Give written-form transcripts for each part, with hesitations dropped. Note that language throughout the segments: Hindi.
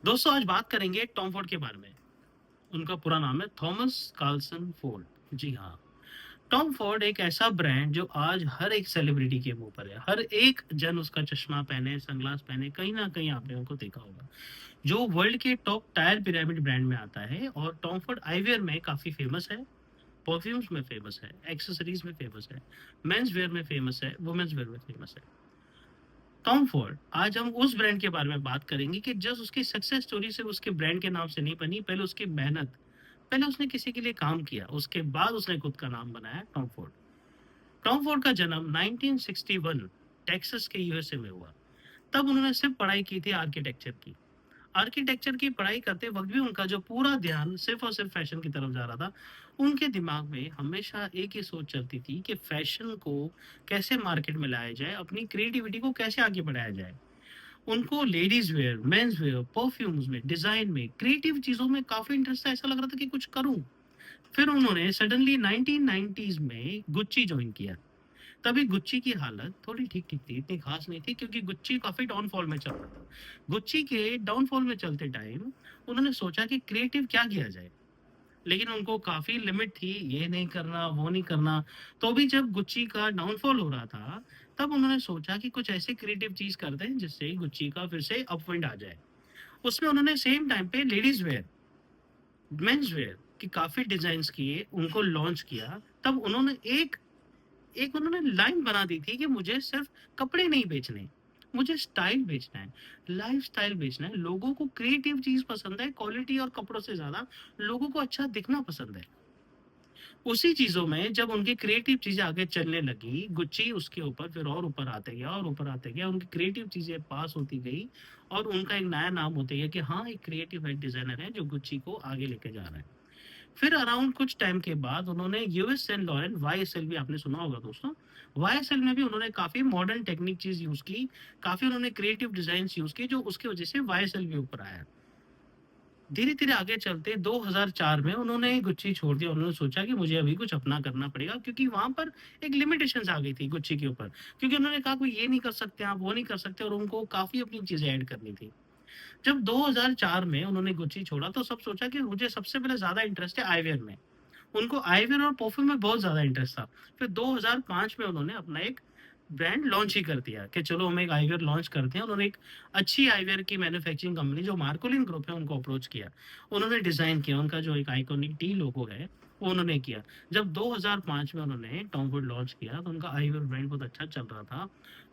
दोस्तों आज बात करेंगे टॉम फोर्ड के बारे में। उनका पूरा नाम है थॉमस कार्लसन फोर्ड। जी हाँ, टॉम फोर्ड एक ऐसा ब्रांड जो आज हर एक सेलिब्रिटी के मुंह पर है। हर एक जन उसका चश्मा पहने, सनग्लास पहने, कहीं ना कहीं आपने उनको देखा होगा। जो वर्ल्ड के टॉप टायर पिरामिड ब्रांड में आता है और टॉम फोर्ड आईवेयर में काफी फेमस है, परफ्यूम्स में फेमस है, एक्सेसरीज में फेमस है, मेंस वेयर में फेमस है, वुमेन्स वेयर में फेमस है। टॉम फोर्ड, आज हम उस ब्रांड के बारे में बात करेंगे कि जस्ट उसकी सक्सेस स्टोरी सिर्फ उसके ब्रांड के नाम से नहीं बनी, पहले उसकी मेहनत, पहले उसने किसी के लिए काम किया, उसके बाद उसने खुद का नाम बनाया टॉम फोर्ड। टॉम फोर्ड का जन्म 1961 टेक्सास के यूएसए में हुआ। तब उन्होंने सिर्फ पढ़ाई की थी आर्किटेक्चर की। आर्किटेक्चर की पढ़ाई करते वक्त भी उनका जो पूरा ध्यान सिर्फ और सिर्फ फैशन की तरफ जा रहा था। उनके दिमाग में हमेशा एक ही सोच चलती थी कि फैशन को कैसे मार्केट में लाया जाए, अपनी क्रिएटिविटी को कैसे आगे बढ़ाया जाए। उनको ladies wear, men's wear, perfumes में, डिजाइन में, क्रिएटिव चीजों में काफी इंटरेस्ट था। ऐसा लग रहा था कि कुछ करूं। फिर उन्होंने सडनली 1990s में गुच्ची ज्वाइन किया। तभी गुच्ची की हालत थोड़ी ठीक ठीक थी, इतनी खास नहीं थी, क्योंकि गुच्ची काफी डाउनफॉल में चल रहा था। गुच्ची के डाउनफॉल में चलते टाइम उन्होंने सोचा कि क्रिएटिव क्या किया जाए, लेकिन उनको काफी लिमिट थी, ये नहीं करना, वो नहीं करना। तो भी जब गुच्ची का डाउनफॉल हो रहा था, तब उन्होंने सोचा कि कुछ ऐसी क्रिएटिव चीज करते हैं जिससे गुच्ची का फिर से अपविंड आ जाए। उसमें उन्होंने सेम टाइम पे लेडीज वेयर, मेंस वेयर की काफी डिजाइन किए, उनको लॉन्च किया। तब उन्होंने एक एक उन्होंने लाइन बना दी थी कि मुझे सिर्फ कपड़े नहीं बेचने, मुझे स्टाइल बेचना है, लाइफ स्टाइल बेचना है। लोगों को क्रिएटिव चीज पसंद है, क्वालिटी और कपड़ों से ज्यादा लोगों को अच्छा दिखना पसंद है। उसी चीजों में जब उनकी क्रिएटिव चीजें आगे चलने लगी, गुच्ची उसके ऊपर फिर और ऊपर आते गया और ऊपर आते गया, उनकी क्रिएटिव चीजें पास होती गई और उनका एक नया नाम होते गया कि हाँ, एक क्रिएटिव हेड डिजाइनर है जो गुच्ची को आगे लेके जा रहा है। फिर अराउंड कुछ टाइम के बाद उन्होंने यूएस सेंट लॉरेंट, वाईएसएल भी आपने सुना होगा दोस्तों। वाईएसएल में भी उन्होंने काफी मॉडर्न टेक्निक चीज यूज की, काफी उन्होंने क्रिएटिव डिजाइन यूज की, जो उसकी वजह से वाईएसएल भी ऊपर आया। धीरे धीरे आगे चलते 2004 में उन्होंने गुच्ची छोड़ दिया। उन्होंने सोचा कि मुझे अभी कुछ अपना करना पड़ेगा, क्योंकि वहां पर एक लिमिटेशन आ गई थी गुच्ची के ऊपर। क्योंकि उन्होंने कहा कोई ये नहीं कर सकते, आप वो नहीं कर सकते, और उनको काफी अपनी चीजें ऐड करनी थी। जब 2004 में उन्होंने गुच्ची छोड़ा तो सब सोचा कि मुझे सबसे पहले ज्यादा इंटरेस्ट है आईवेयर में। उनको आईवेयर और परफ्यूम में बहुत ज़्यादा इंटरेस्ट था। फिर 2005 में उन्होंने अपना एक ब्रांड लॉन्च ही कर दिया कि चलो हम एक आईवेयर लॉन्च करते हैं। उन्होंने एक अच्छी आईवेयर की मैन्युफैक्चरिंग कंपनी जो मार्कोलिन ग्रुप है उनको अप्रोच किया। उन्होंने डिज़ाइन किया, उनका जो एक आइकॉनिक टी लोगो है वो उन्होंने किया। जब 2005 में उन्होंने टॉम फॉर्ड लॉन्च किया तो उनका आईवेयर ब्रांड बहुत अच्छा चल रहा था।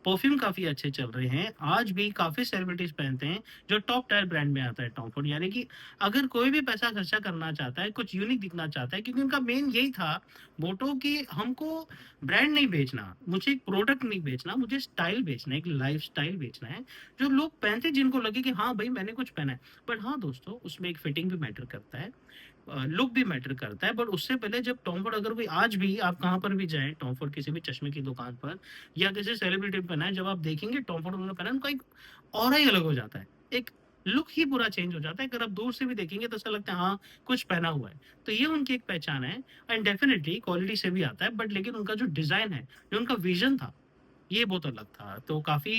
परफ्यूम काफ़ी अच्छे चल रहे हैं, आज भी काफ़ी सेलिब्रिटीज़ पहनते हैं, जो टॉप टायर ब्रांड में आता है टॉम फॉर्ड। यानी कि अगर कोई भी पैसा खर्चा करना चाहता है, कुछ यूनिक दिखना चाहता है, क्योंकि उनका मेन यही था मोटो कि हमको ब्रांड नहीं बेचना, मुझे एक प्रोडक्ट नहीं बेचना, मुझे स्टाइल बेचना है, एक लाइफ स्टाइल बेचना है, जो लोग पहनते हैं, जिनको लगे कि हाँ भाई मैंने कुछ पहना है। बट हाँ दोस्तों, उसमें एक फिटिंग भी मैटर करता है, लुक भी मैटर करता है। बट उससे पहले जब टॉम फॉर्ड, अगर कोई आज भी आप कहाँ पर भी जाएं, टॉम फॉर्ड किसी भी चश्मे की दुकान पर या किसी सेलिब्रिटी ने पहना है, जब आप देखेंगे टॉम फॉर्ड उन्होंने पहना है, उनका एक ऑरा ही अलग हो जाता है, एक लुक ही पूरा चेंज हो जाता है। अगर आप दूर से भी देखेंगे तो ऐसा लगता है हाँ, कुछ पहना हुआ है। तो ये उनकी एक पहचान है। एंड डेफिनेटली क्वालिटी से भी आता है, बट लेकिन उनका जो डिजाइन है, जो उनका विजन था, ये बहुत अलग था। तो काफी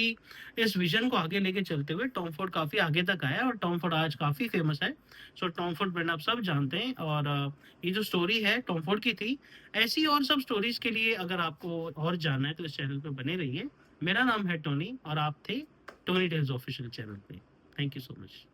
इस विजन को आगे लेके चलते हुए टॉम फोर्ड काफी आगे तक आया और टॉम फोर्ड आज काफी फेमस है। सो टॉम फोर्ड ब्रांड आप सब जानते हैं। और ये जो स्टोरी है टॉम फोर्ड की थी, ऐसी और सब स्टोरीज के लिए अगर आपको और जानना है तो इस चैनल पे बने रहिए। मेरा नाम है टोनी और आप थे टोनी टेल्स ऑफिशियल चैनल पे। Thank you so much.